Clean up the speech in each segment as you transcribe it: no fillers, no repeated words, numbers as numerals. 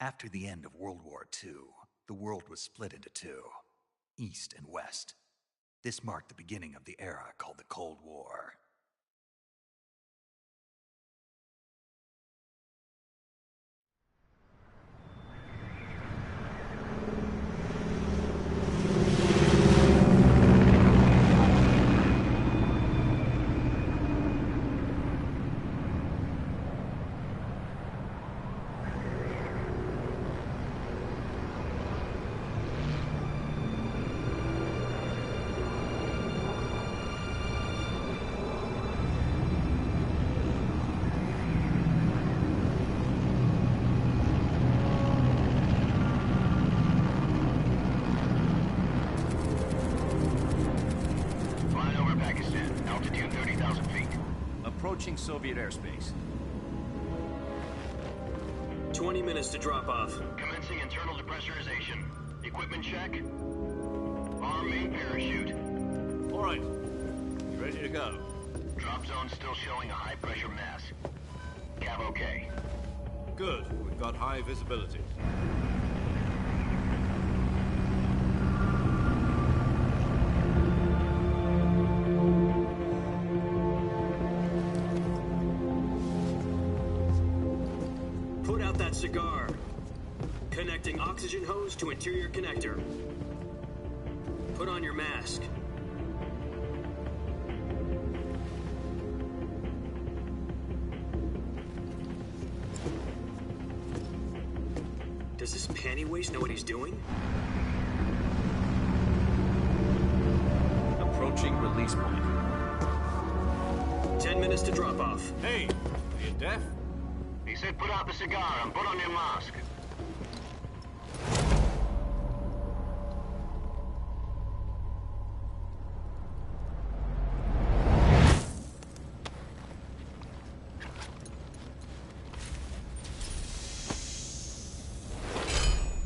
After the end of World War II, the world was split into two, East and West. This marked the beginning of the era called the Cold War. Approaching Soviet airspace. 20 minutes to drop off. Commencing internal depressurization. Equipment check. Arm main parachute. All right. You ready to go? Drop zone still showing a high pressure mass. Cav okay. Good. We've got high visibility. Cigar. Connecting oxygen hose to interior connector. Put on your mask. Does this panty waste know what he's doing? Approaching release point. 10 minutes to drop off. Hey, are you deaf? He said put out the cigar and put on your mask.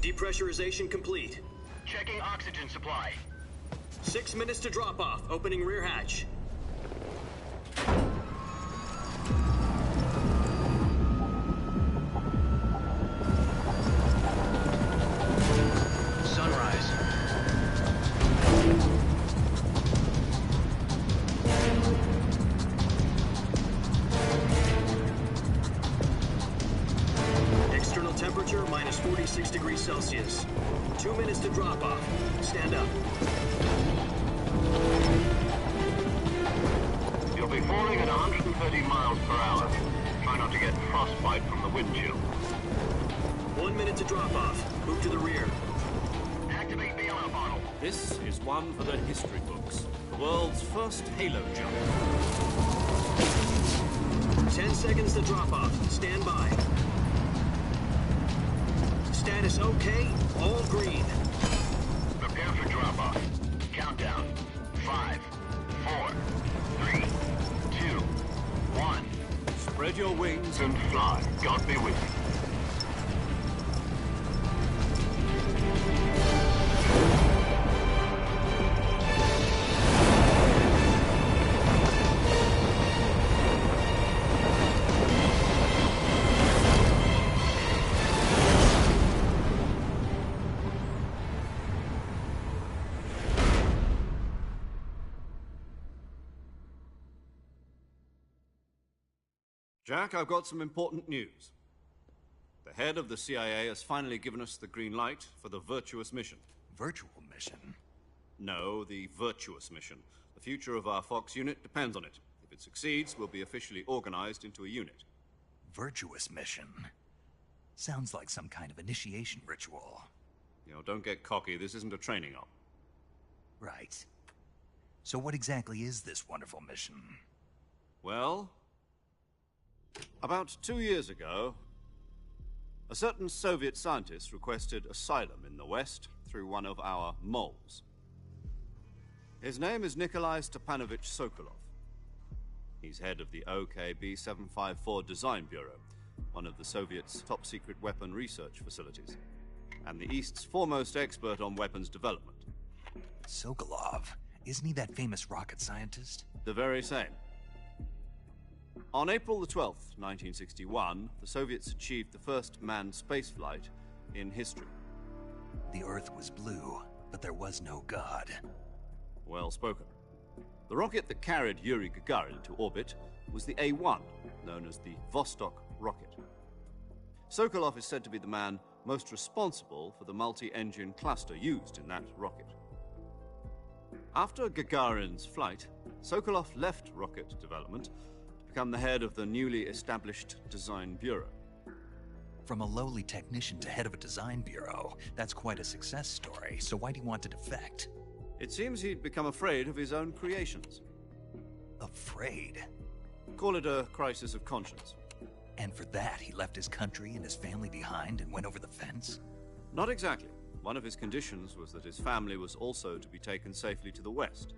Depressurization complete. Checking oxygen supply. 6 minutes to drop off. Opening rear hatch. Temperature minus 46 degrees Celsius. 2 minutes to drop off. Stand up. You'll be falling at 130 miles per hour. Try not to get frostbite from the wind chill. 1 minute to drop off. Move to the rear. Activate bailout model. This is one for the history books. The world's first halo jump. 10 seconds to drop off. Stand by. Status okay, all green. Prepare for drop-off. Countdown. 5, 4, 3, 2, 1. Spread your wings And fly. God be with you. Jack, I've got some important news. The head of the CIA has finally given us the green light for the Virtuous mission. Virtual mission? No, the Virtuous mission. The future of our Fox unit depends on it. If it succeeds, we'll be officially organized into a unit. Virtuous mission? Sounds like some kind of initiation ritual. You know, don't get cocky. This isn't a training op. Right. So what exactly is this wonderful mission? Well, about 2 years ago, a certain Soviet scientist requested asylum in the West through one of our moles. His name is Nikolai Stepanovich Sokolov. He's head of the OKB 754 Design Bureau, one of the Soviets' top-secret weapon research facilities, and the East's foremost expert on weapons development. Sokolov? Isn't he that famous rocket scientist? The very same. On April the 12th, 1961, the Soviets achieved the first manned spaceflight in history. The Earth was blue, but there was no God. Well spoken. The rocket that carried Yuri Gagarin to orbit was the A-1, known as the Vostok rocket. Sokolov is said to be the man most responsible for the multi-engine cluster used in that rocket. After Gagarin's flight, Sokolov left rocket development to become the head of the newly established Design Bureau. From a lowly technician to head of a design bureau, that's quite a success story, so why'd he want to defect? It seems he'd become afraid of his own creations. Afraid? Call it a crisis of conscience. And for that, he left his country and his family behind and went over the fence? Not exactly. One of his conditions was that his family was also to be taken safely to the west.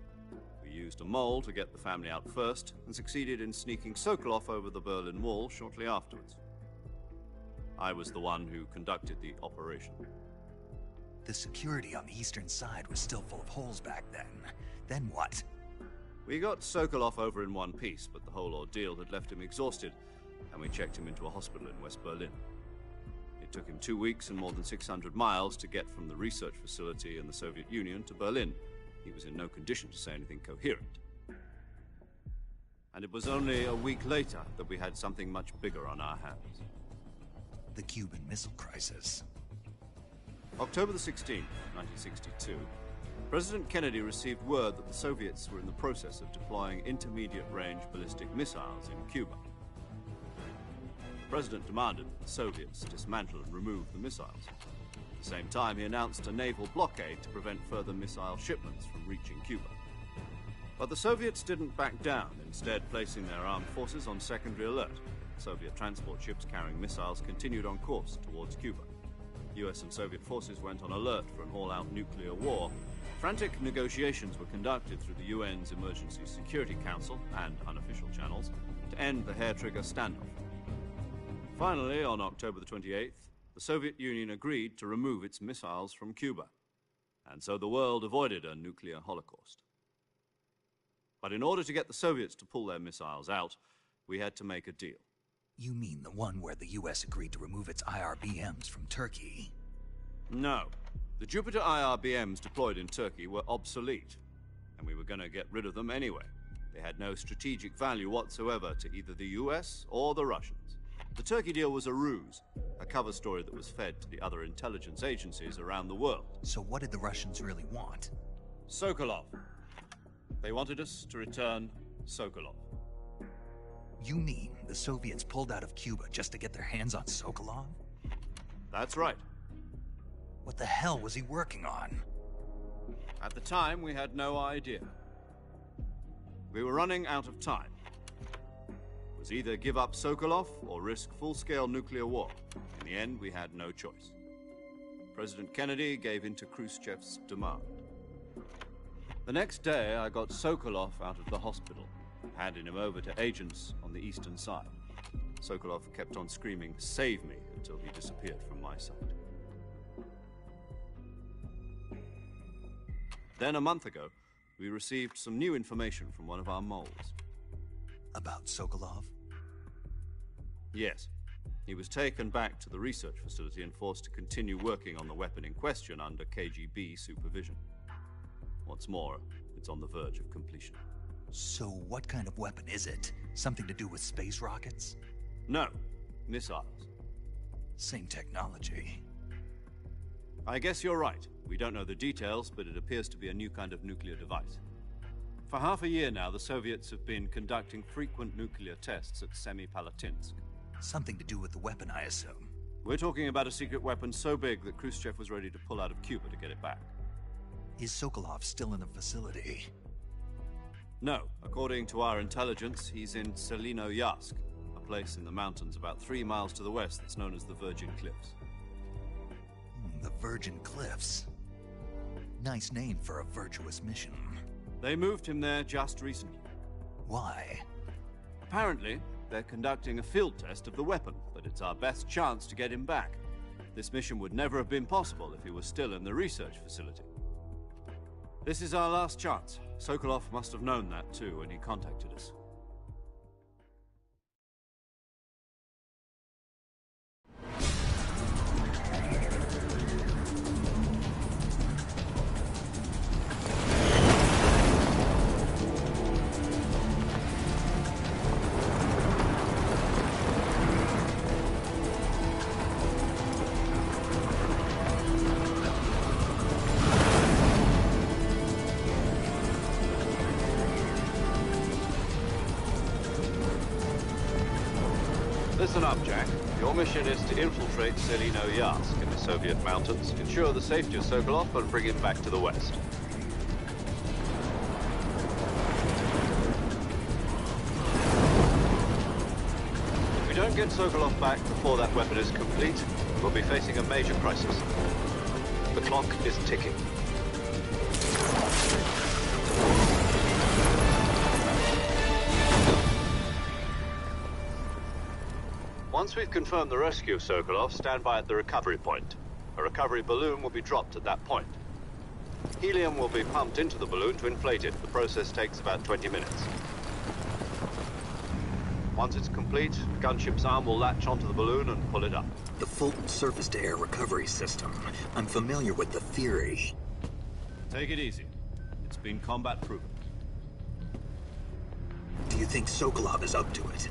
We used a mole to get the family out first, and succeeded in sneaking Sokolov over the Berlin Wall shortly afterwards. I was the one who conducted the operation. The security on the eastern side was still full of holes back then. Then what? We got Sokolov over in one piece, but the whole ordeal had left him exhausted, and we checked him into a hospital in West Berlin. It took him 2 weeks and more than 600 miles to get from the research facility in the Soviet Union to Berlin. He was in no condition to say anything coherent. And it was only a week later that we had something much bigger on our hands. The Cuban Missile Crisis. October the 16th, 1962, President Kennedy received word that the Soviets were in the process of deploying intermediate-range ballistic missiles in Cuba. The President demanded that the Soviets dismantle and remove the missiles. At the same time, he announced a naval blockade to prevent further missile shipments from reaching Cuba. But the Soviets didn't back down, instead placing their armed forces on secondary alert. Soviet transport ships carrying missiles continued on course towards Cuba. US and Soviet forces went on alert for an all-out nuclear war. Frantic negotiations were conducted through the UN's Emergency Security Council and unofficial channels to end the hair-trigger standoff. Finally, on October the 28th, the Soviet Union agreed to remove its missiles from Cuba, and so the world avoided a nuclear holocaust. But in order to get the Soviets to pull their missiles out, we had to make a deal. You mean the one where the US agreed to remove its IRBMs from Turkey? No. The Jupiter IRBMs deployed in Turkey were obsolete, and we were going to get rid of them anyway. They had no strategic value whatsoever to either the US or the Russians. The Turkey deal was a ruse, a cover story that was fed to the other intelligence agencies around the world. So what did the Russians really want? Sokolov. They wanted us to return Sokolov. You mean the Soviets pulled out of Cuba just to get their hands on Sokolov? That's right. What the hell was he working on? At the time, we had no idea. We were running out of time. It was either give up Sokolov or risk full-scale nuclear war. In the end, we had no choice. President Kennedy gave in to Khrushchev's demand. The next day, I got Sokolov out of the hospital, handing him over to agents on the eastern side. Sokolov kept on screaming, "Save me," until he disappeared from my sight. Then, a month ago, we received some new information from one of our moles. About Sokolov? Yes. He was taken back to the research facility and forced to continue working on the weapon in question under KGB supervision. What's more, it's on the verge of completion. So what kind of weapon is it? Something to do with space rockets? No, missiles. Same technology. I guess you're right. We don't know the details, but it appears to be a new kind of nuclear device. For half a year now, the Soviets have been conducting frequent nuclear tests at Semipalatinsk. Something to do with the weapon, I assume. We're talking about a secret weapon so big that Khrushchev was ready to pull out of Cuba to get it back. Is Sokolov still in the facility? No. According to our intelligence, he's in Selinoyarsk, a place in the mountains about 3 miles to the west that's known as the Virgin Cliffs. The Virgin Cliffs. Nice name for a virtuous mission. They moved him there just recently. Why? Apparently, they're conducting a field test of the weapon, but it's our best chance to get him back. This mission would never have been possible if he was still in the research facility. This is our last chance. Sokolov must have known that too when he contacted us. Listen up, Jack. Your mission is to infiltrate Selino Yask in the Soviet mountains, ensure the safety of Sokolov, and bring him back to the West. If we don't get Sokolov back before that weapon is complete, we'll be facing a major crisis. The clock is ticking. Once we've confirmed the rescue of Sokolov, stand by at the recovery point. A recovery balloon will be dropped at that point. Helium will be pumped into the balloon to inflate it. The process takes about 20 minutes. Once it's complete, the gunship's arm will latch onto the balloon and pull it up. The Fulton surface-to-air recovery system. I'm familiar with the theory. Take it easy. It's been combat-proven. Do you think Sokolov is up to it?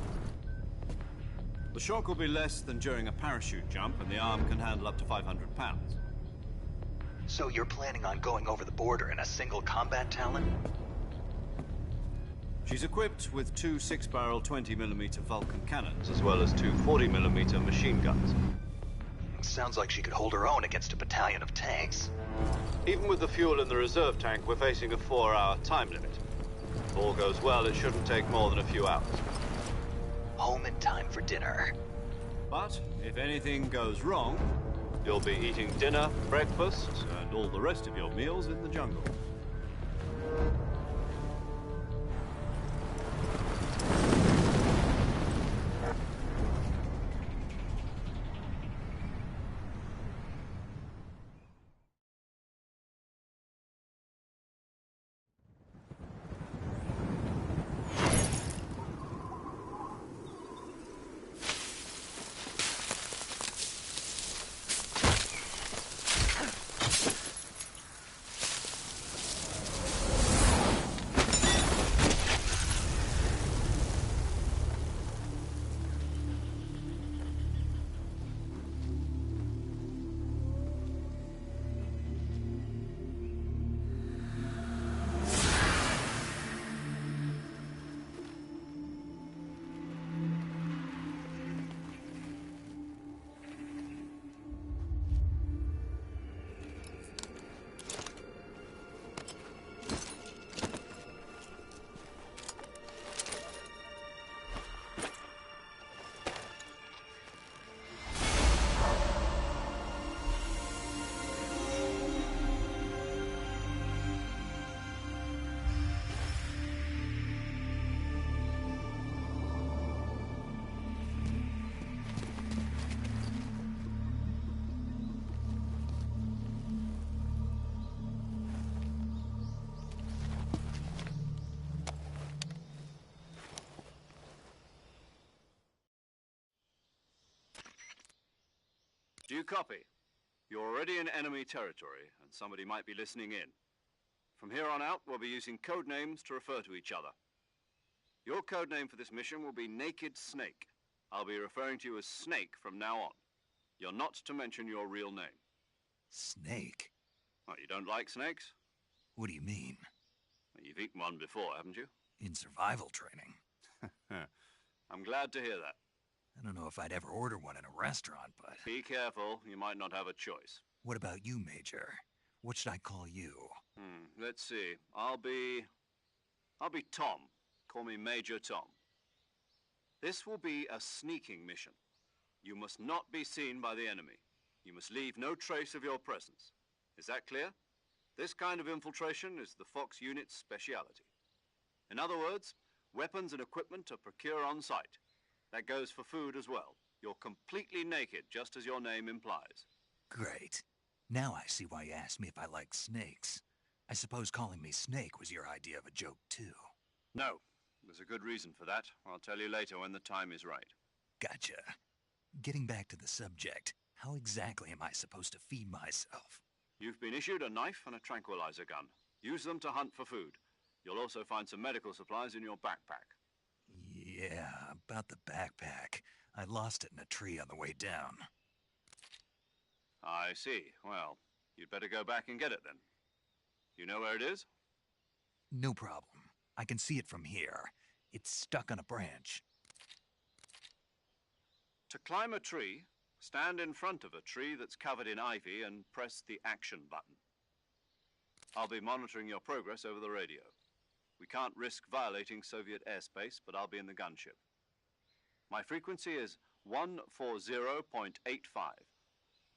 The shock will be less than during a parachute jump, and the arm can handle up to 500 pounds. So you're planning on going over the border in a single combat Talon? She's equipped with two 6-barrel 20mm Vulcan cannons, as well as two 40mm machine guns. Sounds like she could hold her own against a battalion of tanks. Even with the fuel in the reserve tank, we're facing a 4-hour time limit. If all goes well, it shouldn't take more than a few hours. Home in time for dinner. But if anything goes wrong, you'll be eating dinner, breakfast, and all the rest of your meals in the jungle. Do you copy? You're already in enemy territory, and somebody might be listening in. From here on out, we'll be using code names to refer to each other. Your code name for this mission will be Naked Snake. I'll be referring to you as Snake from now on. You're not to mention your real name. Snake? Well, you don't like snakes? What do you mean? Well, you've eaten one before, haven't you? In survival training. I'm glad to hear that. I don't know if I'd ever order one in a restaurant, but... Be careful, you might not have a choice. What about you, Major? What should I call you? Let's see. I'll be Tom. Call me Major Tom. This will be a sneaking mission. You must not be seen by the enemy. You must leave no trace of your presence. Is that clear? This kind of infiltration is the Fox unit's speciality. In other words, weapons and equipment are procured on site. That goes for food as well. You're completely naked, just as your name implies. Great. Now I see why you asked me if I like snakes. I suppose calling me Snake was your idea of a joke, too. No. There's a good reason for that. I'll tell you later when the time is right. Gotcha. Getting back to the subject, how exactly am I supposed to feed myself? You've been issued a knife and a tranquilizer gun. Use them to hunt for food. You'll also find some medical supplies in your backpack. Yeah, about the backpack. I lost it in a tree on the way down. I see. Well, you'd better go back and get it then. You know where it is? No problem. I can see it from here. It's stuck on a branch. To climb a tree, stand in front of a tree that's covered in ivy and press the action button. I'll be monitoring your progress over the radio. We can't risk violating Soviet airspace, but I'll be in the gunship. My frequency is 140.85.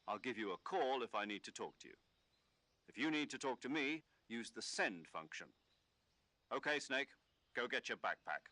I'll give you a call if I need to talk to you. If you need to talk to me, use the send function. Okay, Snake, go get your backpack.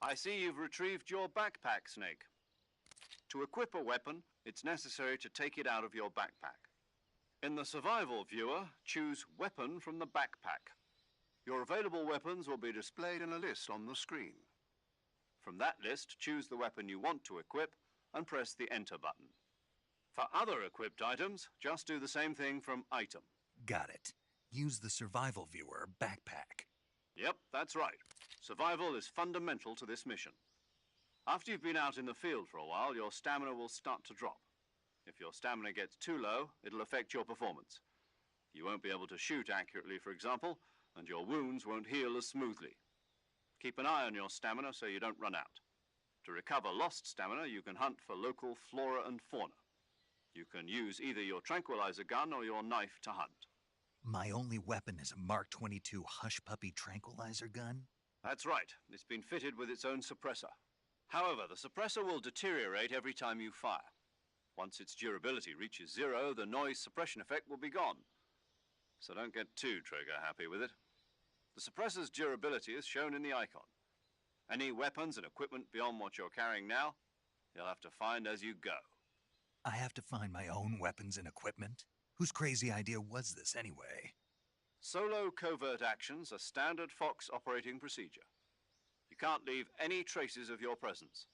I see you've retrieved your backpack, Snake. To equip a weapon, it's necessary to take it out of your backpack. In the survival viewer, choose Weapon from the backpack. Your available weapons will be displayed in a list on the screen. From that list, choose the weapon you want to equip and press the Enter button. For other equipped items, just do the same thing from Item. Got it. Use the survival viewer backpack. Yep, that's right. Survival is fundamental to this mission. After you've been out in the field for a while, your stamina will start to drop. If your stamina gets too low, it'll affect your performance. You won't be able to shoot accurately, for example, and your wounds won't heal as smoothly. Keep an eye on your stamina so you don't run out. To recover lost stamina, you can hunt for local flora and fauna. You can use either your tranquilizer gun or your knife to hunt. My only weapon is a Mark 22 Hush Puppy tranquilizer gun? That's right. It's been fitted with its own suppressor. However, the suppressor will deteriorate every time you fire. Once its durability reaches 0, the noise suppression effect will be gone. So don't get too trigger happy with it. The suppressor's durability is shown in the icon. Any weapons and equipment beyond what you're carrying now, you'll have to find as you go. I have to find my own weapons and equipment? Whose crazy idea was this anyway? Solo covert actions are standard Fox operating procedure. You can't leave any traces of your presence.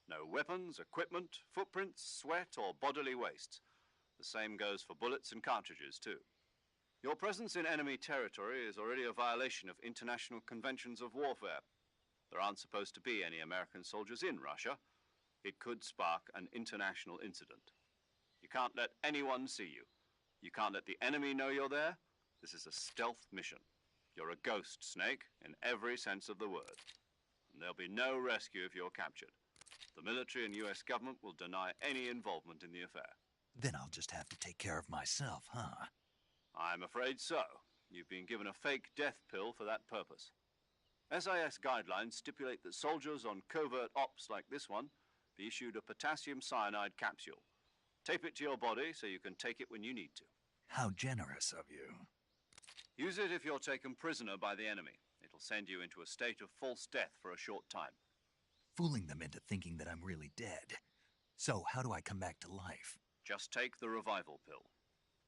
No weapons, equipment, footprints, sweat, or bodily wastes. The same goes for bullets and cartridges, too. Your presence in enemy territory is already a violation of international conventions of warfare. There aren't supposed to be any American soldiers in Russia. It could spark an international incident. You can't let anyone see you. You can't let the enemy know you're there. This is a stealth mission. You're a ghost, Snake, in every sense of the word. And there'll be no rescue if you're captured. The military and US government will deny any involvement in the affair. Then I'll just have to take care of myself, huh? I'm afraid so. You've been given a fake death pill for that purpose. SIS guidelines stipulate that soldiers on covert ops like this one be issued a potassium cyanide capsule. Tape it to your body so you can take it when you need to. How generous of you. Use it if you're taken prisoner by the enemy. It'll send you into a state of false death for a short time. Fooling them into thinking that I'm really dead. So, how do I come back to life? Just take the revival pill.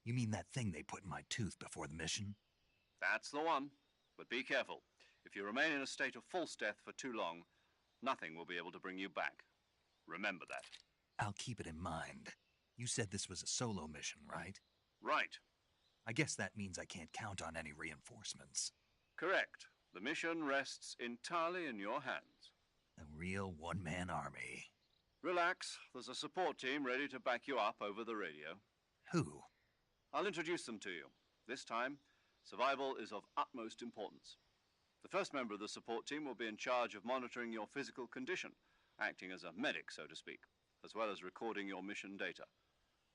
You mean that thing they put in my tooth before the mission? That's the one. But be careful. If you remain in a state of false death for too long, nothing will be able to bring you back. Remember that. I'll keep it in mind. You said this was a solo mission, right? Right. I guess that means I can't count on any reinforcements. Correct. The mission rests entirely in your hands. A real one-man army. Relax. There's a support team ready to back you up over the radio. Who? I'll introduce them to you. This time, survival is of utmost importance. The first member of the support team will be in charge of monitoring your physical condition, acting as a medic, so to speak, as well as recording your mission data.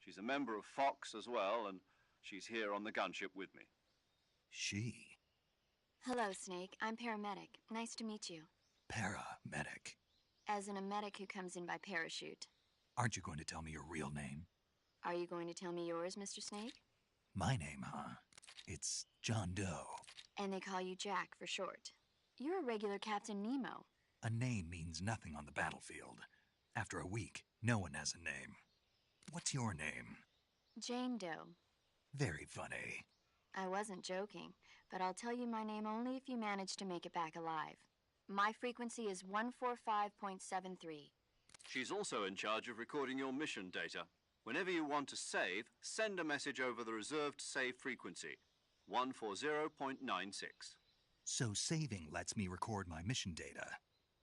She's a member of Fox as well, and she's here on the gunship with me. She? Hello, Snake. I'm paramedic. Nice to meet you. Paramedic. As in a medic who comes in by parachute. Aren't you going to tell me your real name? Are you going to tell me yours, Mr. Snake? My name, huh? It's John Doe. And they call you Jack for short. You're a regular Captain Nemo. A name means nothing on the battlefield. After a week, no one has a name. What's your name? Jane Doe. Very funny. I wasn't joking, but I'll tell you my name only if you manage to make it back alive. My frequency is 145.73. She's also in charge of recording your mission data. Whenever you want to save, send a message over the reserved save frequency, 140.96. So saving lets me record my mission data.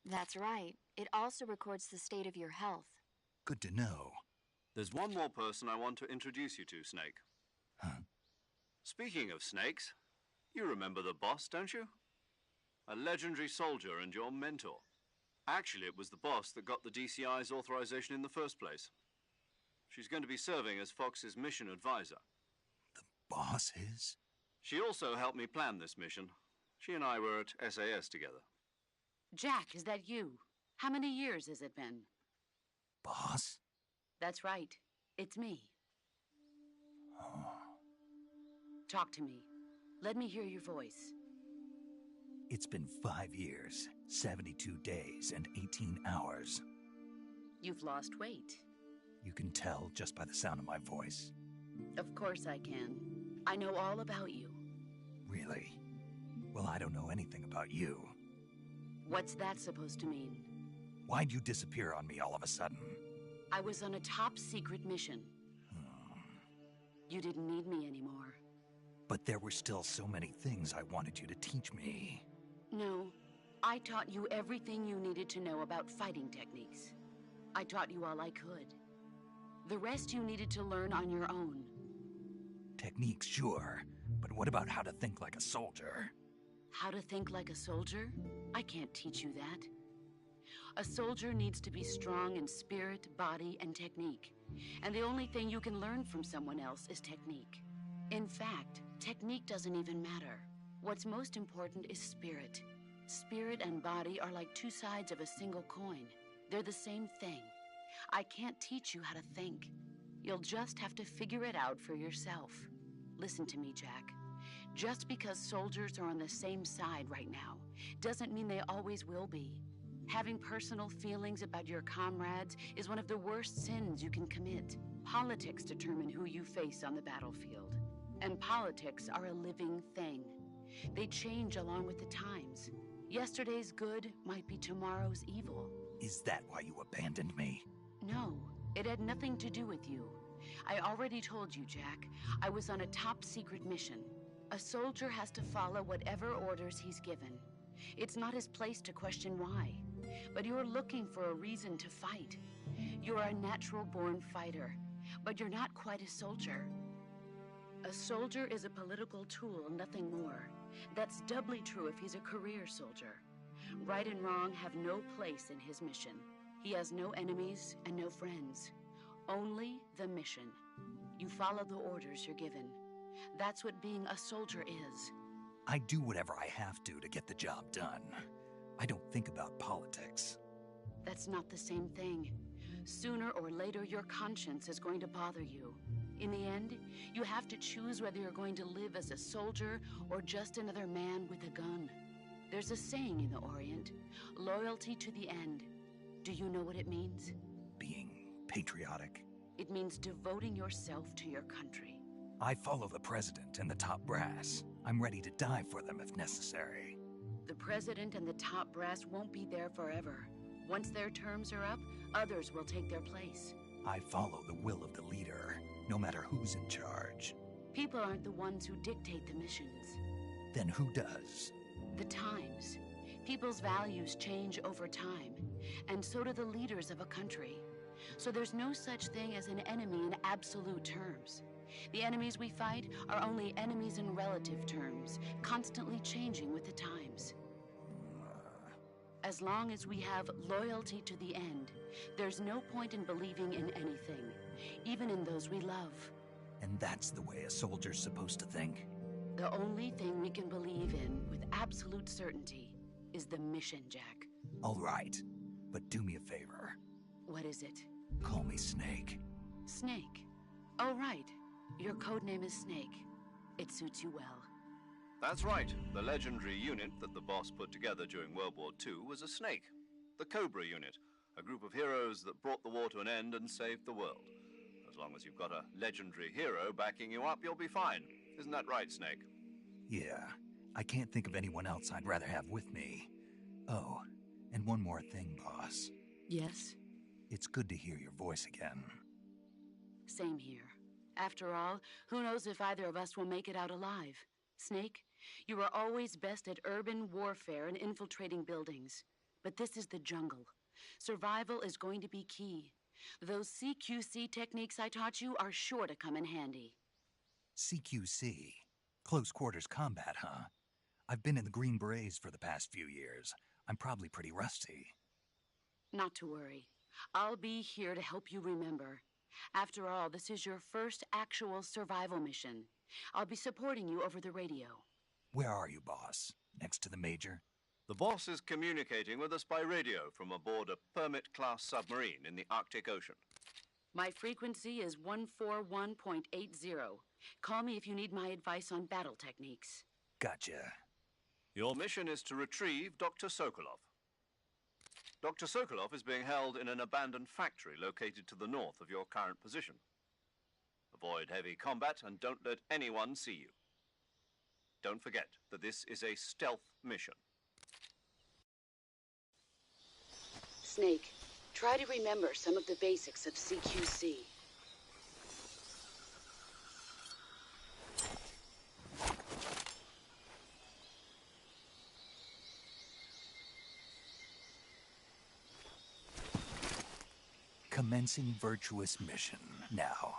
That's right. It also records the state of your health. Good to know. There's one more person I want to introduce you to, Snake. Huh? Speaking of snakes, you remember the boss, don't you? A legendary soldier and your mentor. Actually, it was the boss that got the DCI's authorization in the first place. She's going to be serving as Fox's mission advisor. The boss is? She also helped me plan this mission. She and I were at SAS together. Jack, is that you? How many years has it been? Boss? That's right. It's me. Talk to me. Let me hear your voice. It's been 5 years, 72 days, and 18 hours. You've lost weight. You can tell just by the sound of my voice. Of course I can. I know all about you. Really? Well, I don't know anything about you. What's that supposed to mean? Why'd you disappear on me all of a sudden? I was on a top-secret mission. You didn't need me anymore. But there were still so many things I wanted you to teach me. No, I taught you everything you needed to know about fighting techniques. I taught you all I could. The rest you needed to learn on your own. Techniques, sure. But what about how to think like a soldier? How to think like a soldier? I can't teach you that. A soldier needs to be strong in spirit, body, and technique. And the only thing you can learn from someone else is technique. In fact, technique doesn't even matter. What's most important is spirit. Spirit and body are like two sides of a single coin. They're the same thing. I can't teach you how to think. You'll just have to figure it out for yourself. Listen to me, Jack. Just because soldiers are on the same side right now doesn't mean they always will be. Having personal feelings about your comrades is one of the worst sins you can commit. Politics determine who you face on the battlefield. And politics are a living thing. They change along with the times. Yesterday's good might be tomorrow's evil. Is that why you abandoned me? No, it had nothing to do with you. I already told you, Jack. I was on a top-secret mission. A soldier has to follow whatever orders he's given. It's not his place to question why. But you're looking for a reason to fight. You're a natural-born fighter, but you're not quite a soldier. A soldier is a political tool, nothing more. That's doubly true if he's a career soldier. Right and wrong have no place in his mission. He has no enemies and no friends. Only the mission. You follow the orders you're given. That's what being a soldier is. I do whatever I have to get the job done. I don't think about politics. That's not the same thing. Sooner or later, your conscience is going to bother you. In the end, you have to choose whether you're going to live as a soldier or just another man with a gun. There's a saying in the Orient, loyalty to the end. Do you know what it means? Being patriotic. It means devoting yourself to your country. I follow the president and the top brass. I'm ready to die for them if necessary. The president and the top brass won't be there forever. Once their terms are up, others will take their place. I follow the will of the leader, no matter who's in charge. People aren't the ones who dictate the missions. Then who does? The times. People's values change over time, and so do the leaders of a country. So there's no such thing as an enemy in absolute terms. The enemies we fight are only enemies in relative terms, constantly changing with the times. As long as we have loyalty to the end, there's no point in believing in anything, even in those we love. And that's the way a soldier's supposed to think? The only thing we can believe in with absolute certainty is the mission, Jack. All right, but do me a favor. What is it? Call me Snake. Snake. Oh, right. Your codename is Snake. It suits you well. That's right. The legendary unit that the boss put together during World War II was a snake. The Cobra unit, a group of heroes that brought the war to an end and saved the world. As long as you've got a legendary hero backing you up, you'll be fine. Isn't that right, Snake? Yeah, I can't think of anyone else I'd rather have with me. Oh, and one more thing, boss. Yes? It's good to hear your voice again. Same here. After all, who knows if either of us will make it out alive? Snake, you are always best at urban warfare and infiltrating buildings. But this is the jungle. Survival is going to be key. Those CQC techniques I taught you are sure to come in handy. CQC? Close quarters combat, huh? I've been in the Green Berets for the past few years. I'm probably pretty rusty. Not to worry. I'll be here to help you remember. After all, this is your first actual survival mission. I'll be supporting you over the radio. Where are you, boss? Next to the Major? The boss is communicating with us by radio from aboard a Permit-class submarine in the Arctic Ocean. My frequency is 141.80. Call me if you need my advice on battle techniques. Gotcha. Your mission is to retrieve Dr. Sokolov. Dr. Sokolov is being held in an abandoned factory located to the north of your current position. Avoid heavy combat and don't let anyone see you. Don't forget that this is a stealth mission. Snake, try to remember some of the basics of CQC. Commencing virtuous mission now.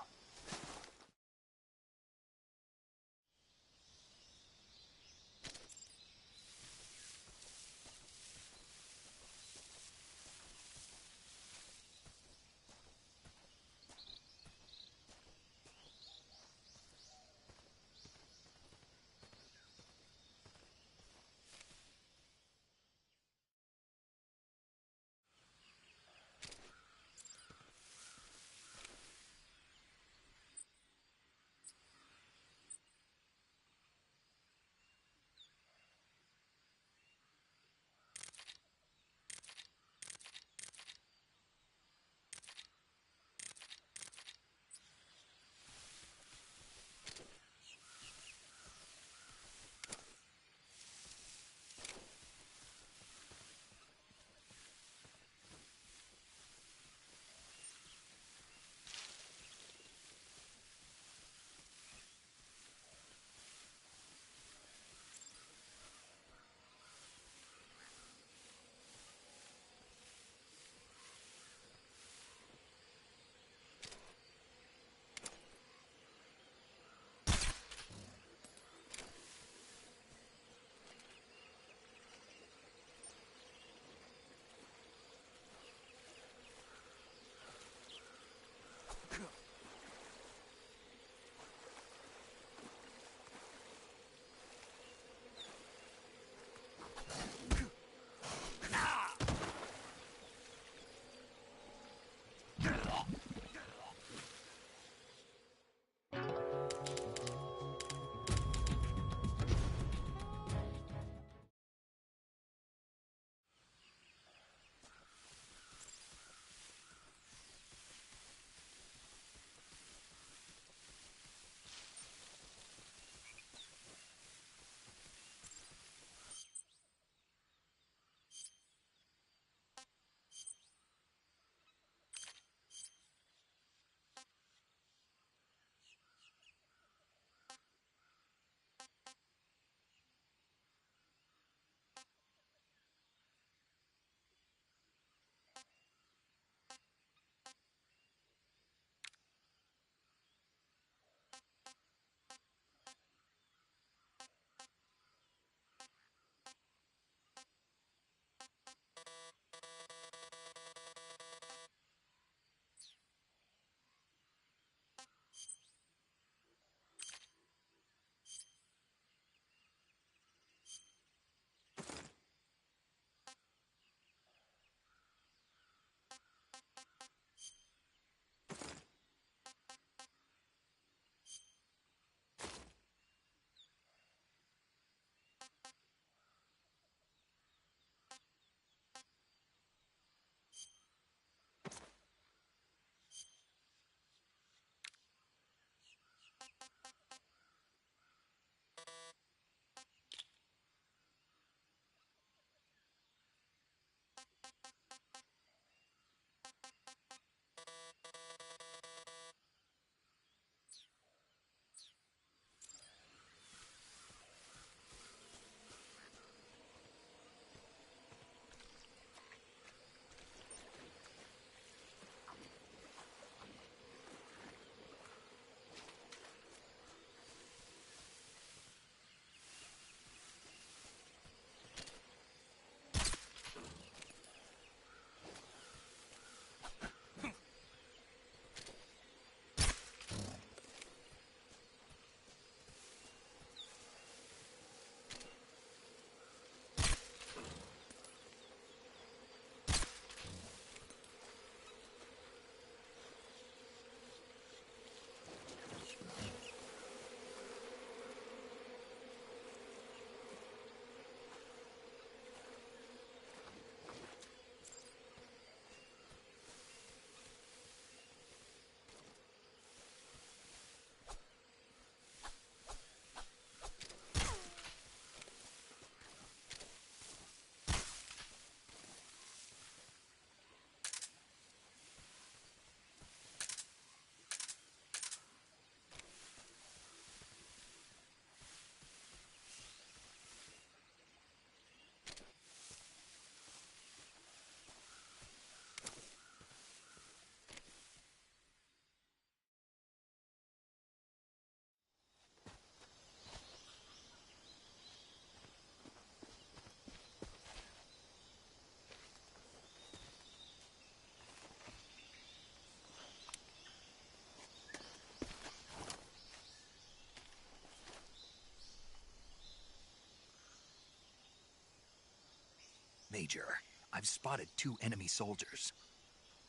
Major, I've spotted 2 enemy soldiers.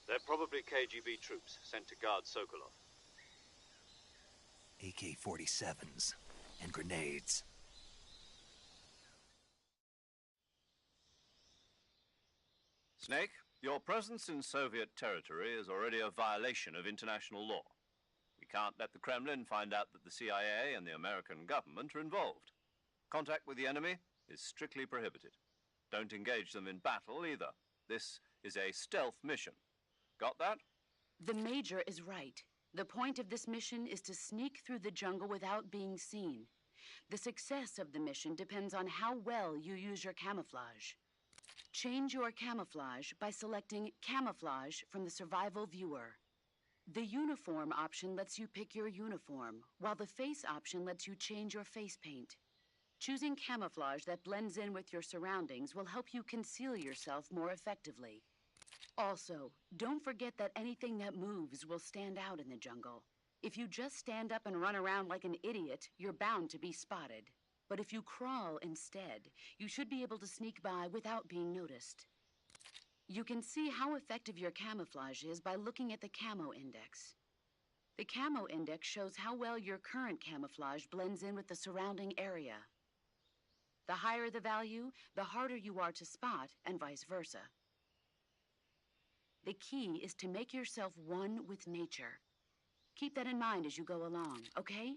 They're probably KGB troops sent to guard Sokolov. AK-47s and grenades. Snake, your presence in Soviet territory is already a violation of international law. We can't let the Kremlin find out that the CIA and the American government are involved. Contact with the enemy is strictly prohibited. Don't engage them in battle either. This is a stealth mission. Got that? The Major is right. The point of this mission is to sneak through the jungle without being seen. The success of the mission depends on how well you use your camouflage. Change your camouflage by selecting Camouflage from the Survival Viewer. The Uniform option lets you pick your uniform, while the Face option lets you change your face paint. Choosing camouflage that blends in with your surroundings will help you conceal yourself more effectively. Also, don't forget that anything that moves will stand out in the jungle. If you just stand up and run around like an idiot, you're bound to be spotted. But if you crawl instead, you should be able to sneak by without being noticed. You can see how effective your camouflage is by looking at the Camo Index. The Camo Index shows how well your current camouflage blends in with the surrounding area. The higher the value, the harder you are to spot, and vice versa. The key is to make yourself one with nature. Keep that in mind as you go along, okay?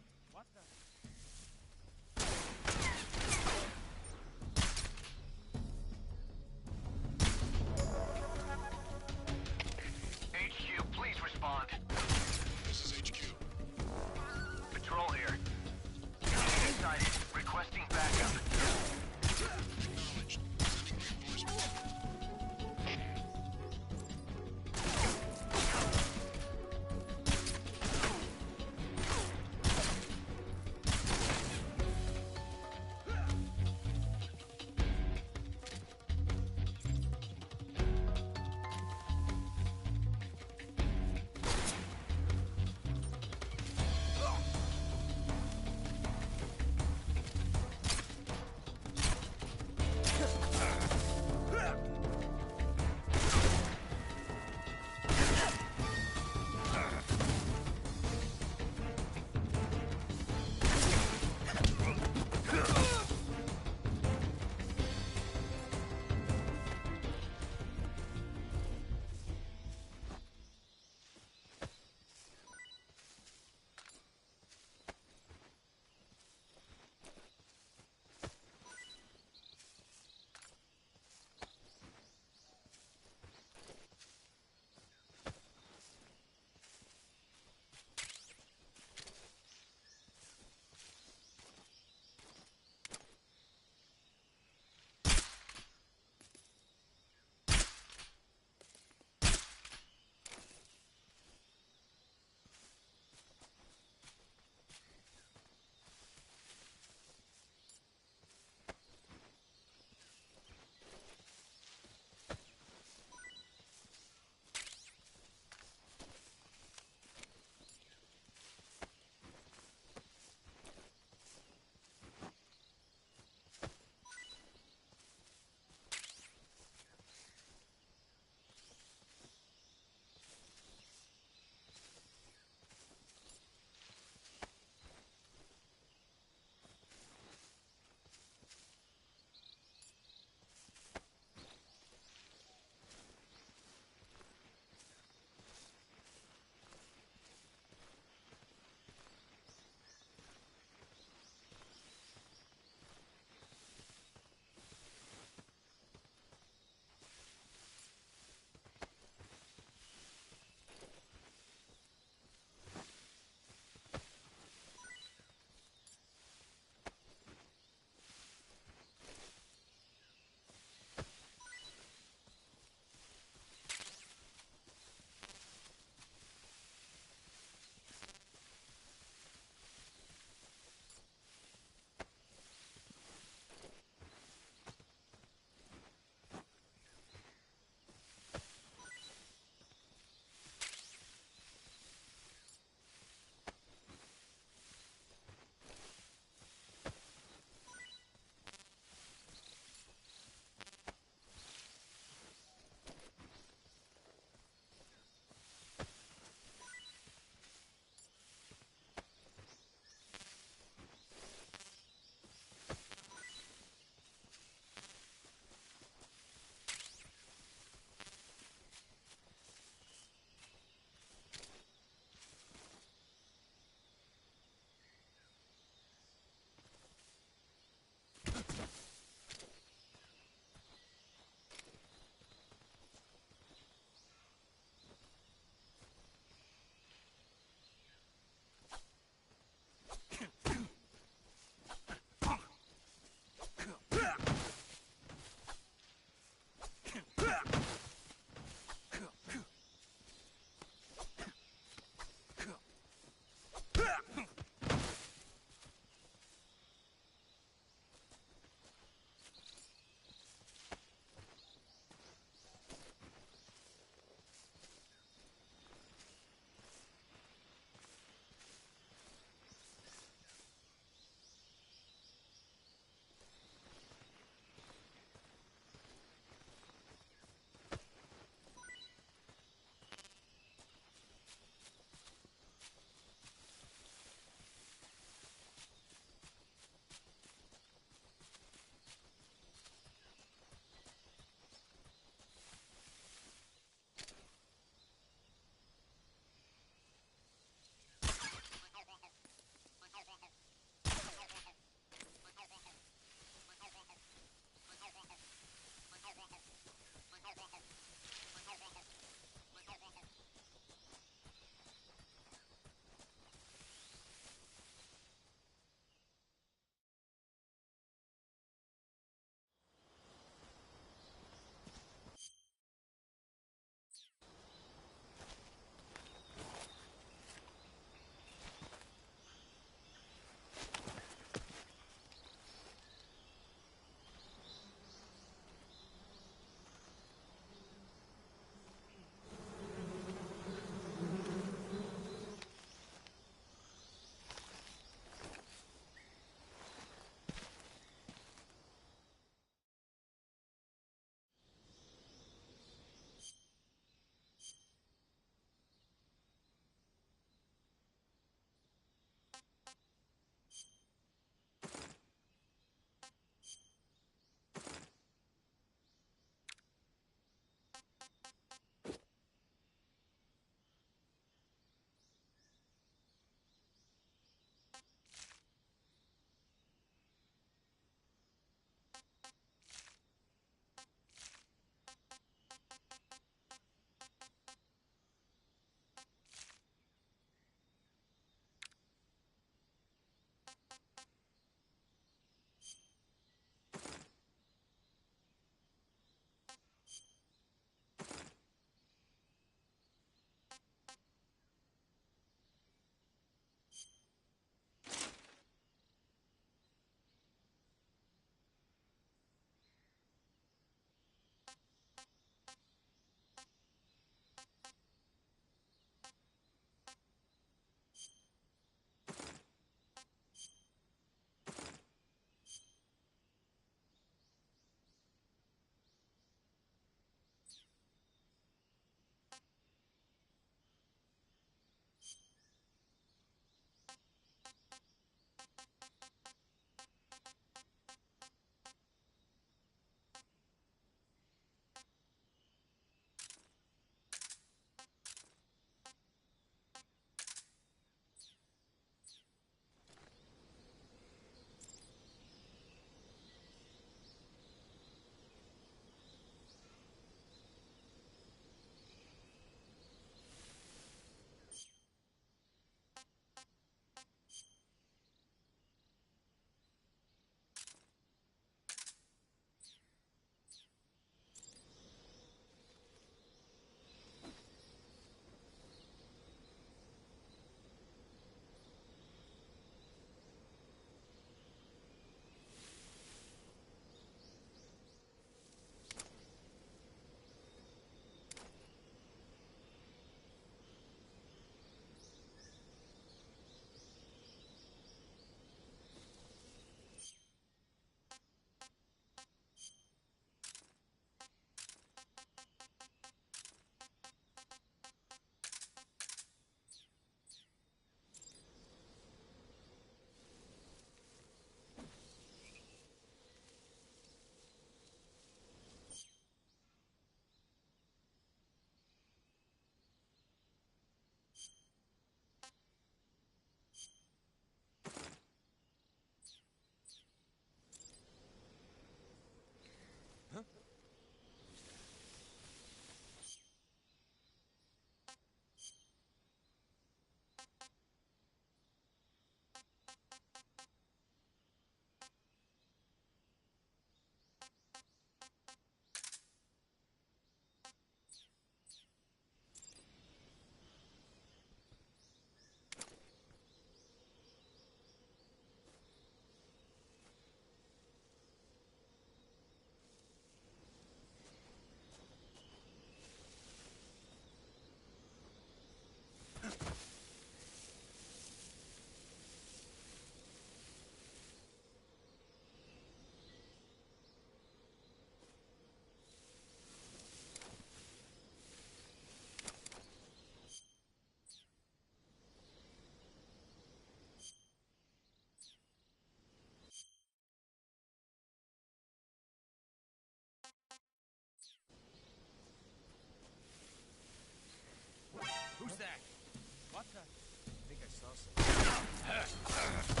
sausage.